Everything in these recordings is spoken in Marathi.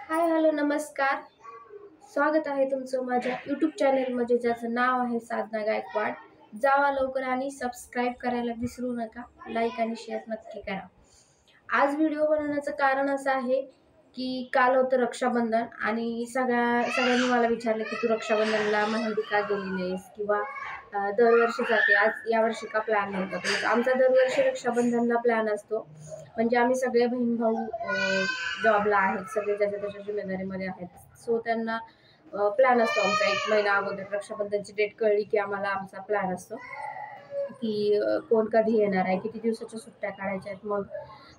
हाय हॅलो नमस्कार. स्वागत आहे तुमचं माझ्या यूट्यूब चॅनलमध्ये ज्याचं नाव आहे साधना गायकवाड. जावा लवकर आणि सबस्क्राईब करायला विसरू नका. लाईक आणि शेअर नक्की करा. आज व्हिडिओ बनवण्याचं कारण असं आहे की काल होतं रक्षाबंधन आणि सगळ्यांनी मला विचारलं की तू रक्षाबंधनला मेहंदी का गेली नाहीस किंवा दरवर्षी जाते, आज यावर्षी का प्लॅन नव्हता. तर आमचा दरवर्षी रक्षाबंधनला प्लॅन असतो. म्हणजे आम्ही सगळे बहीण भाऊ जॉबला आहेत, सगळे ज्याच्या त्याच्या जिम्मेदारीमध्ये आहेत. सो त्यांना प्लॅन असतो आमचा 1 महिना अगोदर. रक्षाबंधनची डेट कळली की आम्हाला आमचा प्लॅन असतो की कोण कधी येणार आहे, किती दिवसाच्या सुट्ट्या काढायच्या आहेत. मग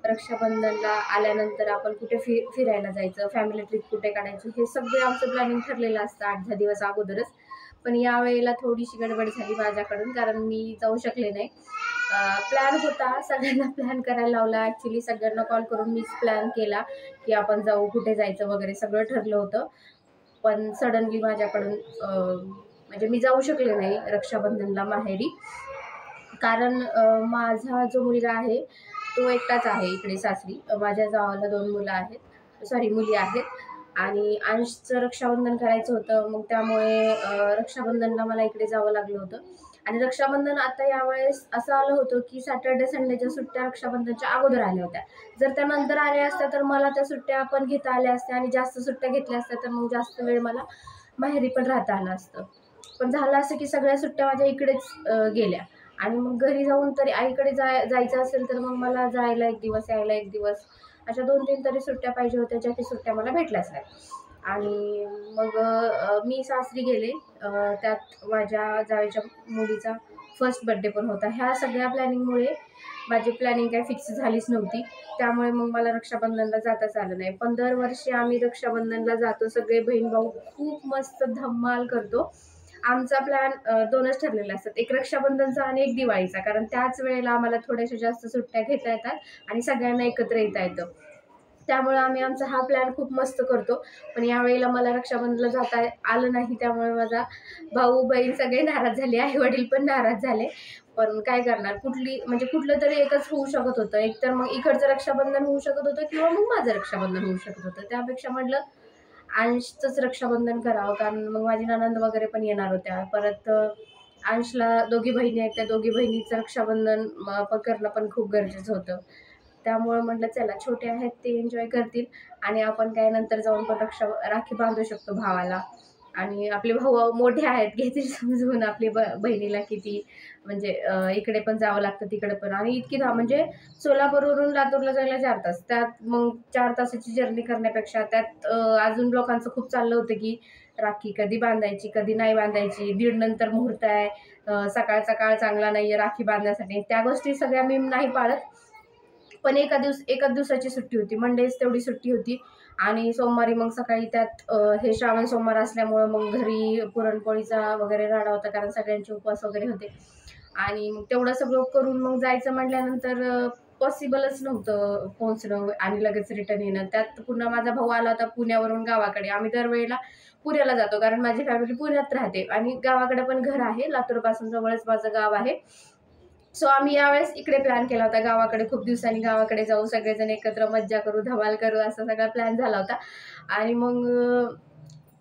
रक्षाबंधनला आल्यानंतर आपण कुठे फिरायला जायचं, फॅमिली ट्रिप कुठे काढायची, हे सगळे आमचं प्लॅनिंग ठरलेलं असतं 8-10 दिवस अगोदरच. पण यावेळेला थोडीशी गडबड झाली माझ्याकडून, कारण मी जाऊ शकले नाही. प्लॅन होता, सगळ्यांना प्लॅन करायला लावला. ॲक्च्युली सगळ्यांना कॉल करून मीच प्लॅन केला की आपण जाऊ, कुठे जायचं वगैरे सगळं ठरलं होतं. पण सडनली माझ्याकडून म्हणजे मी जाऊ शकले नाही रक्षाबंधनला माहेरी. कारण माझा जो मुलगा आहे तो एकटाच आहे इकडे सासरी. माझ्या जावाला 2 मुलं आहेत, सॉरी मुली आहेत. आणि अंशचं रक्षाबंधन करायचं होतं. मग त्यामुळे रक्षाबंधनला मला इकडे जावं लागलं होतं. आणि रक्षाबंधन आता यावेळेस असं आलं होतं की सॅटर्डे संडेच्या सुट्ट्या रक्षाबंधनच्या अगोदर आल्या होत्या. जर त्या नंतर आल्या असत्या तर मला त्या सुट्ट्या पण घेता आल्या असत्या आणि जास्त सुट्ट्या घेतल्या असत्या तर मग जास्त वेळ मला माहेरी पण राहता आलं असतं. पण झालं असं की सगळ्या सुट्ट्या माझ्या इकडेच गेल्या. आणि मग घरी जाऊन तरी आईकडे जायचं असेल तर मग मला जायला 1 दिवस, यायला 1 दिवस, अशा 2-3 तरी सुट्ट्या पाहिजे होत्या, ज्या की सुट्ट्या मला भेटल्याच नाही. आणि मग मी सासरी गेले. त्यात माझ्या जावेच्या मुलीचा फर्स्ट बर्थडे पण होता. ह्या सगळ्या प्लॅनिंगमुळे माझी प्लॅनिंग काही फिक्स झालीच नव्हती. त्यामुळे मग मला रक्षाबंधनला जाताच आलं नाही. पण दरवर्षी आम्ही रक्षाबंधनला जातो. सगळे बहीण भाऊ खूप मस्त धमाल करतो. आमचा प्लॅन 2च ठरलेले असतात. एक रक्षाबंधनचा आणि एक दिवाळीचा. कारण त्याच वेळेला आम्हाला थोड्याशा जास्त सुट्ट्या घेता येतात आणि सगळ्यांना एकत्र येता येतं. त्यामुळे आम्ही आमचा हा प्लॅन खूप मस्त करतो. पण यावेळेला मला रक्षाबंधनला जाता आलं नाही. त्यामुळे माझा भाऊ, बहीण सगळे नाराज झाले. आई-वडील पण नाराज झाले. पण काय करणार, कुठलं तरी एकच होऊ शकत होतं. एकतर मग इकडचं रक्षाबंधन होऊ शकत होतं किंवा मग माझं रक्षाबंधन होऊ शकत होतं. त्यापेक्षा म्हटलं अंशचंच रक्षाबंधन करावं, कारण मग माझी नणंद वगैरे पण येणार होत्या. परत अंशला 2घी बहिणी आहेत. त्या 2घी बहिणीचं रक्षाबंधन करणं पण खूप गरजेचं होतं. त्यामुळे म्हटलं चला, छोटे आहेत ते एन्जॉय करतील आणि आपण काय नंतर जाऊन पण राखी बांधू शकतो भावाला. आणि आपले भाऊ मोठे आहेत, घेतील समजून. आपली बहिणीला किती म्हणजे इकडे पण जावं लागतं, तिकडे पण. आणि इतकी म्हणजे सोलापूरवरून लातूरला जायला 4 तास. त्यात मग 4 तासाची जर्नी करण्यापेक्षा त्यात अजून लोकांचं खूप चाललं होतं की राखी कधी बांधायची, कधी नाही बांधायची, 1:30 नंतर मुहूर्त आहे, सकाळचा काळ चांगला नाहीये राखी बांधण्यासाठी. त्या गोष्टी सगळ्या मी नाही पाळत. पण एकाच दिवसाची सुट्टी होती, मंडेच तेवढी सुट्टी होती. आणि सोमवारी मग सकाळी त्यात हे श्रावण सोमवार असल्यामुळं मग घरी पुरणपोळीचा वगैरे राडा होता, कारण सगळ्यांचे उपवास वगैरे होते. आणि मग तेवढं सगळं करून मग जायचं म्हटल्यानंतर पॉसिबलच नव्हतं पोहोचणं आणि लगेच रिटर्न येणं. त्यात पुन्हा माझा भाऊ आला होता पुण्यावरून गावाकडे. आम्ही दरवेळेला पुण्याला जातो, कारण माझी फॅमिली पुण्यात राहते आणि गावाकडे पण घर आहे. लातूरपासून जवळच माझं गाव आहे. सो आम्ही यावेळेस इकडे प्लॅन केला होता, गावाकडे खूप दिवसांनी गावाकडे जाऊ, सगळेजण एकत्र मज्जा करू, धमाल करू, असा सगळा प्लॅन झाला होता. आणि मग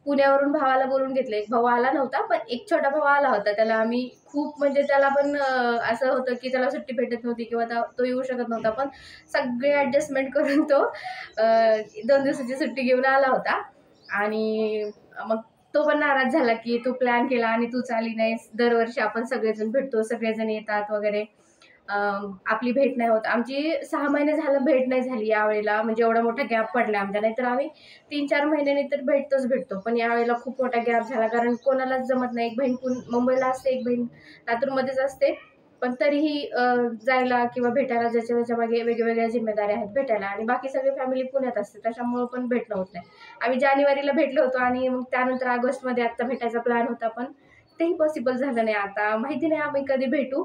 पुण्यावरून भावाला बोलून घेतलं. एक भाऊ आला नव्हता, पण एक छोटा भाऊ आला होता. त्याला आम्ही खूप म्हणजे त्याला पण असं होतं की त्याला सुट्टी भेटत नव्हती किंवा तो येऊ शकत नव्हता. पण सगळे ॲडजस्टमेंट करून तो 2 दिवसाची सुट्टी घेऊन आला होता. आणि मग तो पण नाराज झाला की तू प्लॅन केला आणि तूच आली नाहीस. दरवर्षी आपण सगळेजण भेटतो, सगळेजण येतात वगैरे. आपली भेट नाही होत. आमची 6 महिने झालं भेट नाही झाली यावेळेला. म्हणजे एवढा मोठा गॅप पडला आमचा. नाहीतर आम्ही 3-4 महिन्यांनी तर भेटतो. पण यावेळेला खूप मोठा गॅप झाला, कारण कोणालाच जमत नाही. एक बहीण मुंबईला असते, एक बहीण लातूरमध्येच असते. पण तरीही जायला किंवा भेटायला ज्याच्या त्याच्या मागे वेगवेगळ्या जिम्मेदाऱ्या आहेत भेटायला, आणि बाकी सगळी फॅमिली पुण्यात असते. त्याच्यामुळं पण भेटणं होत नाही. आम्ही जानेवारीला भेटलो होतो आणि मग त्यानंतर ऑगस्टमध्ये आत्ता भेटायचा प्लॅन होता, पण तेही पॉसिबल झालं नाही. आता माहिती नाही आम्ही कधी भेटू.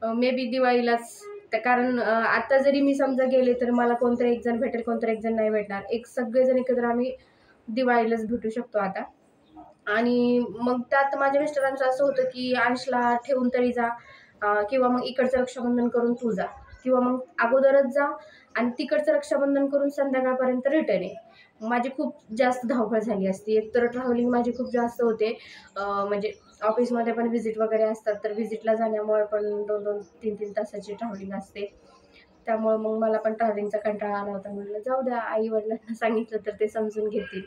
May be दिवाळीलाच. कारण आता जरी मी समजा गेले तर मला कोणतरी एक जण भेटेल, कोणतरी एक जण नाही भेटणार. सगळेजण एकत्र आम्ही दिवाळीलाच भेटू शकतो आता. आणि मग त्यात माझ्या मिस्टरांचं असं होतं की अंशला ठेवून तरी जा, किंवा मग इकडचं रक्षाबंधन करून तू जा. किंवा मग अगोदरच जा आणि तिकडचं रक्षाबंधन करून संध्याकाळपर्यंत रिटर्न ये. माझी खूप जास्त धावपळ झाली असती. एकतर ट्रॅव्हलिंग माझी खूप जास्त होते. म्हणजे ऑफिसमध्ये पण व्हिजिट वगैरे असतात, तर व्हिजिटला जाण्यामुळे पण 2-2, 3-3 तासाची ट्रॅव्हलिंग असते. त्यामुळे मग मला पण ट्रॅव्हलिंगचा कंटाळा आला होता. म्हटलं जाऊ द्या, आई-वडिलांना सांगितलं तर ते समजून घेतील.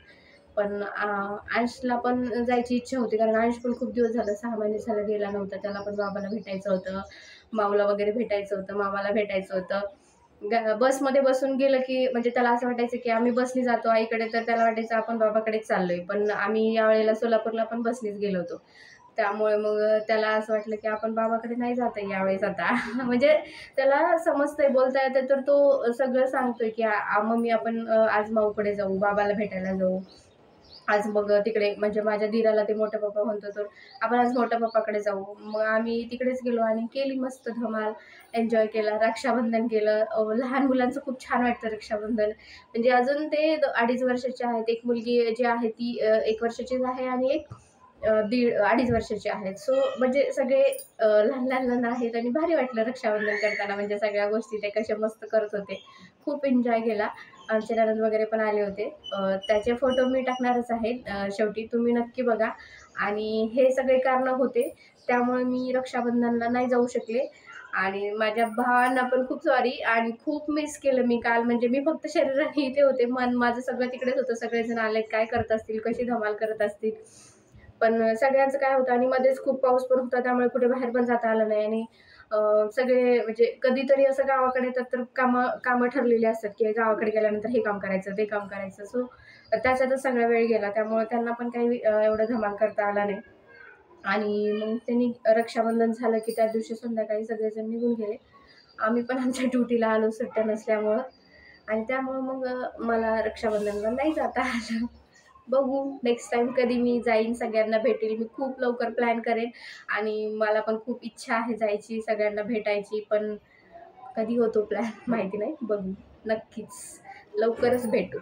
पण अंशला पण जायची इच्छा होती, कारण अंश पण खूप दिवस झालं, 6 महिने झालं गेला नव्हता. त्याला पण बाबाला भेटायचं होतं, माऊला वगैरे भेटायचं होतं, मामाला भेटायचं होतं. बसमध्ये बसून गेलं की म्हणजे त्याला असं वाटायचं की आम्ही बसने जातो आईकडे, तर त्याला वाटायचं आपण बाबाकडेच चाललोय. पण आम्ही यावेळेला सोलापूरला पण बसनेच गेलो होतो. त्यामुळे मग त्याला असं वाटलं की आपण बाबाकडे नाही जात आहे यावेळेस आता. म्हणजे त्याला समजतंय, बोलता येतं, तर तो सगळं सांगतोय की मम्मी आपण आज माऊकडे जाऊ, बाबाला भेटायला जाऊ. आज मग तिकडे म्हणजे माझ्या दीराला ते मोठे पप्पा म्हणतो, तर आपण आज मोठ्या पप्पाकडे जाऊ. मग आम्ही तिकडेच गेलो आणि केली मस्त धमाल. एन्जॉय केला, रक्षाबंधन केलं. लहान मुलांचं खूप छान वाटतं रक्षाबंधन. म्हणजे अजून ते 2.5 वर्षाचे आहेत. एक मुलगी जी आहे ती 1 वर्षाचीच आहे आणि एक 2.5 वर्षाची आहेत. सो म्हणजे सगळे लहान-लहान आहेत आणि भारी वाटलं रक्षाबंधन करताना. म्हणजे सगळ्या गोष्टी ते कसे मस्त करत होते. खूप एन्जॉय केला. आमचे नणंद वगैरे पण आले होते. त्याचे फोटो मी टाकणारच आहे. शेवटी तुम्ही नक्की बघा. आणि हे सगळे कारणं होते, त्यामुळे मी रक्षाबंधनला नाही जाऊ शकले. आणि माझ्या भावांना पण खूप सॉरी आणि खूप मिस केलं मी काल. म्हणजे मी फक्त शरीराने इथे होते, मन माझं सगळं तिकडेच होतं. सगळेजण आलेत, काय करत असतील, कशी धमाल करत असतील. पण सगळ्यांचं काय होतं आणि मध्येच खूप पाऊस पण होता, त्यामुळे कुठे बाहेर पण जाता आलं नाही. आणि सगळे म्हणजे कधीतरी असं गावाकडे येतात, तर कामं कामं ठरलेली असतात, की गावाकडे गेल्यानंतर हे काम करायचं, ते काम करायचं. सो त्याच्यातच सगळा वेळ गेला. त्यामुळे त्यांना पण काही एवढं धमाल करता आला नाही. आणि मग त्यांनी रक्षाबंधन झालं, की त्या दिवशी संध्याकाळी सगळेजण निघून गेले. आम्ही पण आमच्या ड्युटीला आलो सुट्ट्या नसल्यामुळं. आणि त्यामुळं मग मला रक्षाबंधनला नाही जाता आलं. बघू नेक्स्ट टाईम कधी मी जाईन, सगळ्यांना भेटेल. मी खूप लवकर प्लॅन करेन आणि मला पण खूप इच्छा आहे जायची, सगळ्यांना भेटायची. पण कधी होतो प्लॅन माहिती नाही. बघू. नक्कीच. लवकरच भेटू.